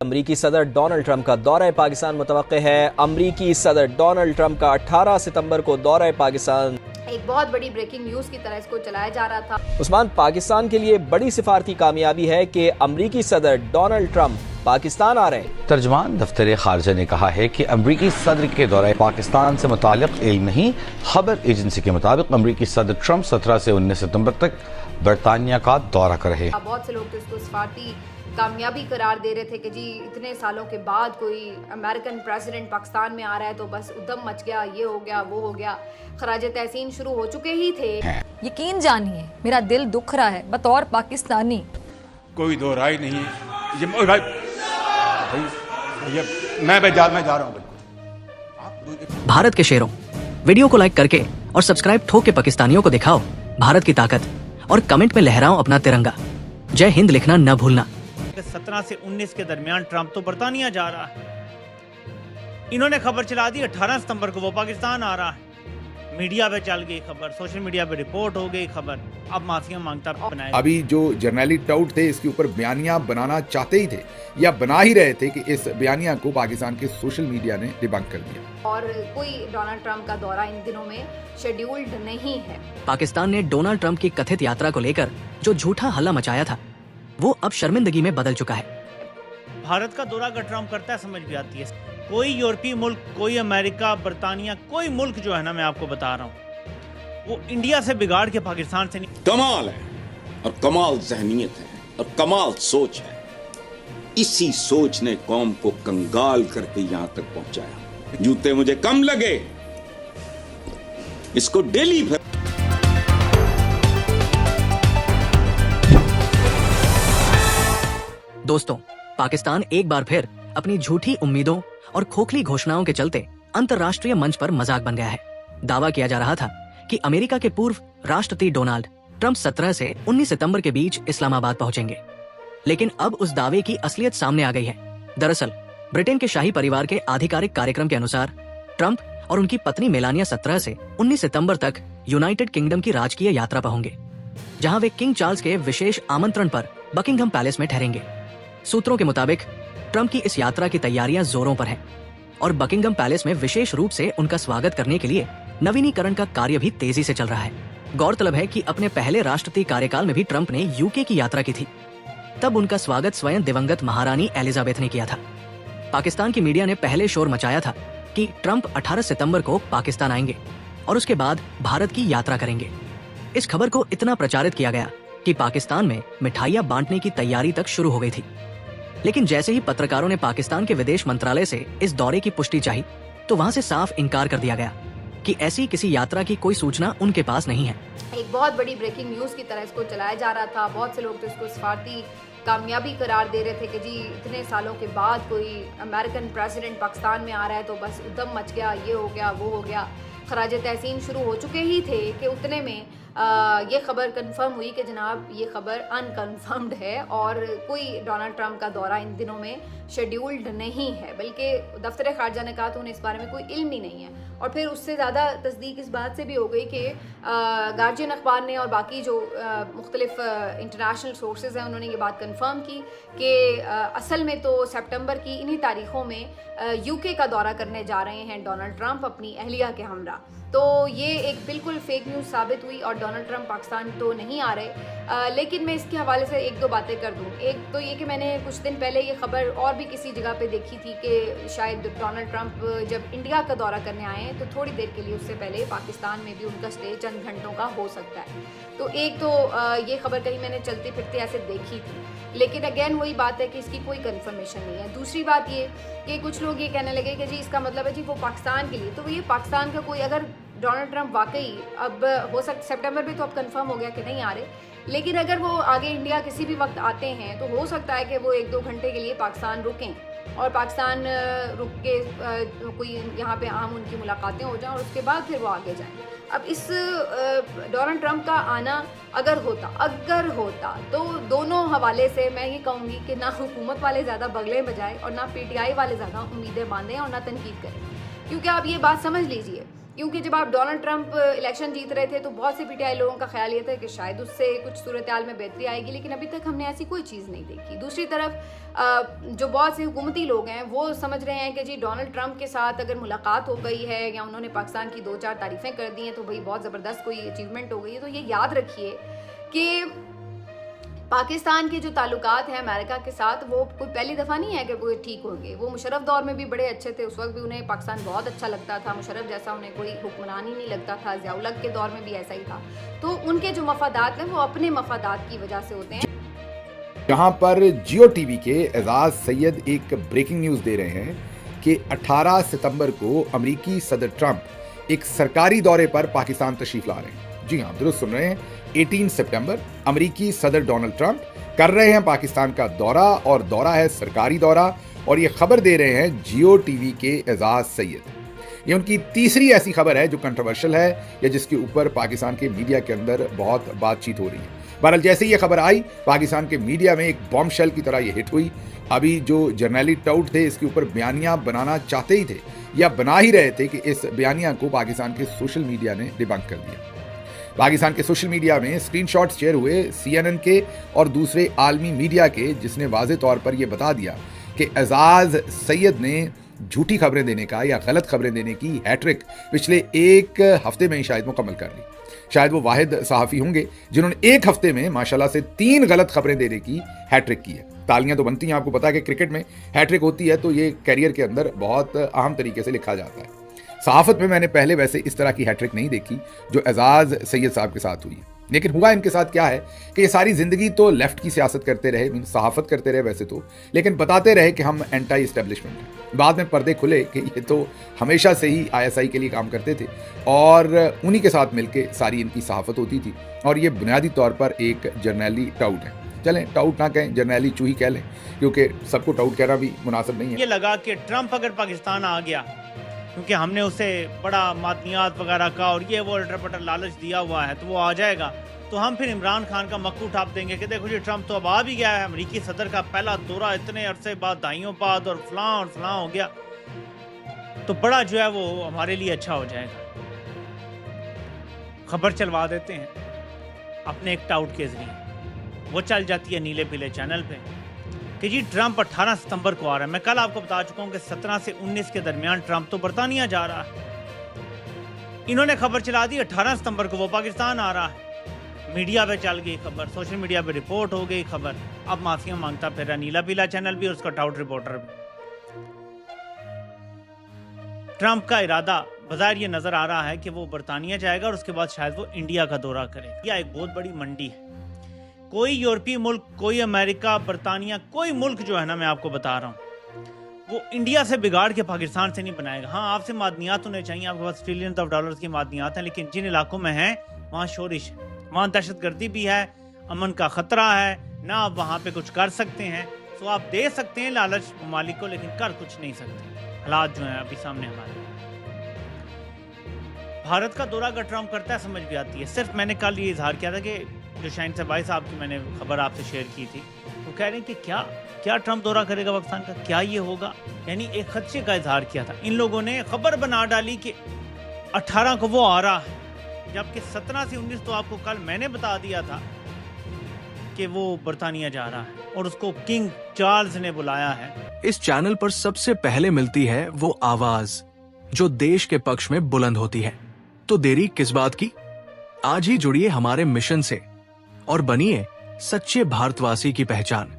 अमरीकी सदर Donald Trump का दौरा पाकिस्तान मुतवक्के है। अमरीकी सदर डोनाल्ड ट्रंप का 18 सितंबर को दौरा पाकिस्तान। एक बहुत बड़ी ब्रेकिंग न्यूज की तरह इसको चलाया जा रहा था। उस्मान, पाकिस्तान के लिए बड़ी सिफारती कामयाबी है कि अमरीकी सदर डोनाल्ड ट्रंप पाकिस्तान आ रहे हैं। तर्जमान दफ्तर खारजा ने कहा है कि अमरीकी सदर के दौरे पाकिस्तान से मुतालिक इल्म नहीं। खबर एजेंसी के मुताबिक अमरीकी सदर ट्रंप 17 से 19 सितंबर तक बरतानिया का दौरा कर रहे हैं। बहुत से लोग तो इसको सिफारती कामयाबी करार दे रहे थे कि जी इतने सालों के बाद कोई अमेरिकन प्रेसिडेंट पाकिस्तान में आ रहा है तो बस उद्दम मच गया, ये हो गया, वो हो गया। खराज तहसीन शुरू हो चुके ही थे। यकीन जानिए मेरा दिल दुख रहा है बतौर पाकिस्तानी। कोई दो राय नहीं है। ये मैं जा रहा हूँ। भारत के शेरों, वीडियो को लाइक करके और सब्सक्राइब ठोक के पाकिस्तानियों को दिखाओ भारत की ताकत और कमेंट में लहराओ अपना तिरंगा। जय हिंद लिखना न भूलना। 17 से 19 के दरमियान ट्रंप तो बरतानिया जा रहा है। इन्होंने खबर चला दी 18 सितंबर को वो पाकिस्तान आ रहा है। मीडिया पे चल गई खबर, सोशल मीडिया पे रिपोर्ट हो गई खबर। अब माफिया मांगता बनाएगा। अभी जो जर्नैली टाउट थे इसके ऊपर बयानिया बनाना चाहते ही थे या बना ही रहे थे कि इस बयानिया को पाकिस्तान के सोशल मीडिया ने डिबंक कर दिया। और कोई डोनाल्ड ट्रंप का दौरा इन दिनों में शेड्यूल्ड नहीं है। पाकिस्तान ने डोनाल्ड ट्रंप की कथित यात्रा को लेकर जो झूठा हल्ला मचाया था वो अब शर्मिंदगी में बदल चुका है। भारत का दौरा अगर ट्रंप करता है समझ भी आती है। कोई यूरोपीय मुल्क, कोई अमेरिका, बरतानिया, कोई मुल्क जो है ना, मैं आपको बता रहा हूँ, वो इंडिया से बिगाड़ के पाकिस्तान से नहीं। कमाल है और कमाल जहनीत है और कमाल सोच है। इसी सोच ने कौम को कंगाल करके यहां तक पहुंचाया। जूते मुझे कम लगे, इसको डेली दोस्तों, पाकिस्तान एक बार फिर अपनी झूठी उम्मीदों और खोखली घोषणाओं के चलते अंतर्राष्ट्रीय मंच पर मजाक बन गया है। दावा किया जा रहा था कि अमेरिका के पूर्व राष्ट्रपति डोनाल्ड ट्रंप 17 से 19 सितंबर के बीच इस्लामाबाद पहुंचेंगे, लेकिन अब उस दावे की असलियत सामने आ गई है। दरअसल ब्रिटेन के शाही परिवार के आधिकारिक कार्यक्रम के अनुसार ट्रंप और उनकी पत्नी मेलानिया 17 से 19 सितंबर तक यूनाइटेड किंगडम की राजकीय यात्रा पर होंगे, जहां वे किंग चार्ल्स के विशेष आमंत्रण पर बकिंघम पैलेस में ठहरेंगे। सूत्रों के मुताबिक ट्रंप की इस यात्रा की तैयारियां जोरों पर हैं और बकिंघम पैलेस में विशेष रूप से उनका स्वागत करने के लिए नवीनीकरण का कार्य भी तेजी से चल रहा है। गौरतलब है कि अपने पहले राष्ट्रपति कार्यकाल में भी ट्रंप ने यूके की यात्रा की थी। तब उनका स्वागत स्वयं दिवंगत महारानी एलिजाबेथ ने किया था। पाकिस्तान की मीडिया ने पहले शोर मचाया था कि ट्रंप 18 सितंबर को पाकिस्तान आएंगे और उसके बाद भारत की यात्रा करेंगे। इस खबर को इतना प्रचारित किया गया कि पाकिस्तान में मिठाइयां बांटने की तैयारी तक शुरू हो गई थी। लेकिन जैसे ही पत्रकारों ने पाकिस्तान के विदेश मंत्रालय से इस दौरे की पुष्टि चाही, तो वहां से साफ इनकार कर दिया गया कि ऐसी किसी यात्रा की कोई सूचना उनके पास नहीं है। एक बहुत बड़ी ब्रेकिंग न्यूज की तरह इसको चलाया जा रहा था। बहुत से लोग तो इसको सिफारती कामयाबी करार दे रहे थे कि जी इतने सालों के बाद कोई अमेरिकन प्रेसिडेंट पाकिस्तान में आ रहा है तो बस उद्दम मच गया, ये हो गया, वो हो गया। खराज तहसीन शुरू हो चुके ही थे कि उतने में ये खबर कंफर्म हुई कि जनाब ये खबर अनकन्फर्म्ड है और कोई डोनाल्ड ट्रंप का दौरा इन दिनों में शेड्यूल्ड नहीं है, बल्कि दफ्तर खारजा ने कहा तो उन्हें इस बारे में कोई इल्म ही नहीं है। और फिर उससे ज़्यादा तस्दीक इस बात से भी हो गई कि गार्जियन अखबार ने और बाकी जो मुख्तलिफ इंटरनेशनल सोर्सेज हैं उन्होंने ये बात कंफर्म की कि असल में तो सितंबर की इन्हीं तारीख़ों में यूके का दौरा करने जा रहे हैं डोनाल्ड ट्रंप अपनी अहलिया के हमरा। तो ये एक बिल्कुल फेक न्यूज़ साबित हुई और डोनाल्ड ट्रंप पाकिस्तान तो नहीं आ रहे। लेकिन मैं इसके हवाले से एक दो बातें कर दूं। एक तो ये कि मैंने कुछ दिन पहले ये खबर और भी किसी जगह पे देखी थी कि शायद डोनाल्ड ट्रंप जब इंडिया का दौरा करने आए हैं तो थोड़ी देर के लिए उससे पहले पाकिस्तान में भी उनका स्टे चंद घंटों का हो सकता है। तो एक तो ये खबर कहीं मैंने चलते फिरते ऐसे देखी थी, लेकिन अगेन वही बात है कि इसकी कोई कंफर्मेशन नहीं है। दूसरी बात ये कि कुछ लोग ये कहने लगे कि जी इसका मतलब है जी वो पाकिस्तान के लिए, तो ये पाकिस्तान का कोई अगर डोनाल्ड ट्रंप वाकई अब हो सकता सितंबर में तो अब कंफर्म हो गया कि नहीं आ रहे, लेकिन अगर वो आगे इंडिया किसी भी वक्त आते हैं तो हो सकता है कि वो 1-2 घंटे के लिए पाकिस्तान रुकें और पाकिस्तान रुक के कोई यहाँ पे आम उनकी मुलाकातें हो जाएं और उसके बाद फिर वो आगे जाएं। अब इस डोनाल्ड ट्रंप का आना अगर होता तो दोनों हवाले से मैं ये कहूँगी कि ना हुकूमत वाले ज़्यादा बगले बजाएं और ना PTI वाले ज़्यादा उम्मीदें बांधें और ना तनकीद करें, क्योंकि आप ये बात समझ लीजिए क्योंकि जब आप डोनाल्ड ट्रंप इलेक्शन जीत रहे थे तो बहुत से पीटीआई लोगों का ख्याल ये था कि शायद उससे कुछ सूरत हाल में बेहतरी आएगी, लेकिन अभी तक हमने ऐसी कोई चीज़ नहीं देखी। दूसरी तरफ जो बहुत से हुकूमती लोग हैं वो समझ रहे हैं कि जी डोनाल्ड ट्रंप के साथ अगर मुलाकात हो गई है या उन्होंने पाकिस्तान की 2-4 तारीफ़ें कर दी हैं तो भाई बहुत ज़बरदस्त कोई अचीवमेंट हो गई है। तो ये याद रखिए कि पाकिस्तान के जो ताल्लुकात हैं अमेरिका के साथ वो कोई पहली दफ़ा नहीं है कि वो ठीक होंगे। वो मुशर्रफ दौर में भी बड़े अच्छे थे, उस वक्त भी उन्हें पाकिस्तान बहुत अच्छा लगता था, मुशर्रफ जैसा उन्हें कोई हुक्मरान ही नहीं लगता था। ज़िया-उल हक के दौर में भी ऐसा ही था। तो उनके जो मफादात हैं वो अपने मफादात की वजह से होते हैं। यहाँ पर जियो टीवी के एजाज सैयद एक ब्रेकिंग न्यूज़ दे रहे हैं कि 18 सितंबर को अमेरिकी सदर ट्रंप एक सरकारी दौरे पर पाकिस्तान तशरीफ ला रहे हैं। जी हाँ, दुरुस्त सुन रहे हैं, 18 सितंबर अमेरिकी सदर डोनाल्ड ट्रंप कर रहे हैं पाकिस्तान का दौरा, और दौरा है सरकारी दौरा, और ये खबर दे रहे हैं जियो टीवी के एजाज सैयद। ये उनकी तीसरी ऐसी खबर है जो कंट्रोवर्शियल है या जिसके ऊपर पाकिस्तान के मीडिया के अंदर बहुत बातचीत हो रही है। बहरहाल जैसे ये खबर आई, पाकिस्तान के मीडिया में एक बॉम्ब शेल की तरह ये हिट हुई। अभी जो जर्नैली टाउट थे इसके ऊपर बयानियां बनाना चाहते ही थे या बना ही रहे थे कि इस बयानिया को पाकिस्तान के सोशल मीडिया ने डिबंक कर दिया। पाकिस्तान के सोशल मीडिया में स्क्रीनशॉट्स शेयर हुए CNN के और दूसरे आलमी मीडिया के, जिसने वाज़े तौर पर यह बता दिया कि एजाज सैयद ने झूठी खबरें देने का या गलत खबरें देने की हैट्रिक पिछले एक हफ्ते में ही शायद मुकम्मल कर ली। शायद वो वाहिद सहाफ़ी होंगे जिन्होंने एक हफ्ते में माशाल्लाह से 3 गलत खबरें देने की हैट्रिक की है। तालियां तो बनती हैं, आपको पता है कि क्रिकेट में हैट्रिक होती है तो ये कैरियर के अंदर बहुत अहम तरीके से लिखा जाता है। सहाफ़त में मैंने पहले वैसे इस तरह की हैट्रिक नहीं देखी जो एजाज सैयद साहब के साथ हुई, लेकिन हुआ इनके साथ क्या है कि ये सारी ज़िंदगी तो लेफ्ट की सियासत करते रहे, मीन सहाफ़त करते रहे वैसे तो, लेकिन बताते रहे कि हम एंटी इस्टेब्लिशमेंट हैं। बाद में पर्दे खुले कि ये तो हमेशा से ही ISI के लिए काम करते थे और उन्हीं के साथ मिलकर सारी इनकी सहाफ़त होती थी, और ये बुनियादी तौर पर एक जर्नैली टाउट है। चलें, टाउट ना कहें, जर्नैली चूही कह लें, क्योंकि सबको टाउट कहना भी मुनासिब नहीं है। ये लगा कि ट्रंप अगर पाकिस्तान आ गया, क्योंकि हमने उसे बड़ा मादनियात वगैरह का और ये वो अटर पटर लालच दिया हुआ है, तो वो आ जाएगा तो हम फिर इमरान खान का मक्कू उठा देंगे कि देखो जी ट्रंप तो अब आ भी गया है, अमेरिकी सदर का पहला दौरा इतने अरसे बाद, दाइयों बाद, और फलां हो गया, तो बड़ा जो है वो हमारे लिए अच्छा हो जाएगा। खबर चलवा देते हैं अपने एक टाउट के जरिए, वो चल जाती है नीले पीले चैनल पे कि जी ट्रंप 18 सितंबर को आ रहा है। मैं कल आपको बता चुका हूं कि 17 से 19 के दरमियान ट्रंप तो बरतानिया जा रहा है। इन्होंने खबर चला दी 18 सितंबर को वो पाकिस्तान आ रहा है। मीडिया पे चल गई खबर, सोशल मीडिया पे रिपोर्ट हो गई खबर, अब माफिया मांगता फिर रहा नीला पीला चैनल भी और उसका टाउट रिपोर्टर भी। ट्रंप का इरादा बाजार ये नजर आ रहा है कि वो बरतानिया जाएगा और उसके बाद शायद वो इंडिया का दौरा करेगा। यह एक बहुत बड़ी मंडी है। कोई यूरोपीय मुल्क, कोई अमेरिका, बरतानिया, कोई मुल्क जो है ना, मैं आपको बता रहा हूँ, वो इंडिया से बिगाड़ के पाकिस्तान से नहीं बनाएगा। हाँ, आपसे मादनियात होने चाहिए, आपके पास ट्रिलियन ऑफ डॉलर्स की मादनियात हैं, लेकिन जिन इलाकों में हैं वहाँ शोरिश है, वहाँ दहशतगर्दी भी है, अमन का खतरा है, ना आप वहाँ पे कुछ कर सकते हैं। तो आप दे सकते हैं लालच ममालिक को, लेकिन कर कुछ नहीं सकते। हालात जो हैं अभी सामने हमारे। भारत का दौरा अगर ट्रंप करता है समझ भी आती है। सिर्फ मैंने कल ये इजहार किया था कि जो शाहीन सबाई साहब की मैंने खबर आपसे शेयर की थी, वो कह रहे हैं कि क्या ट्रंप दौरा करेगा पाकिस्तान का, क्या ये होगा, यानी एक खदशे का इजहार किया था। इन लोगों ने खबर बना डाली कि 18 को वो आ रहा है, जबकि 17 से 19 तो आपको कल मैंने बता दिया था कि वो बरतानिया जा रहा है और उसको किंग चार्ल्स ने बुलाया है। इस चैनल पर सबसे पहले मिलती है वो आवाज जो देश के पक्ष में बुलंद होती है। तो देरी किस बात की, आज ही जुड़िए हमारे मिशन से और बनिए सच्चे भारतवासी की पहचान।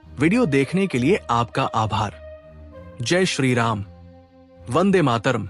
वीडियो देखने के लिए आपका आभार। जय श्री राम, वंदे मातरम।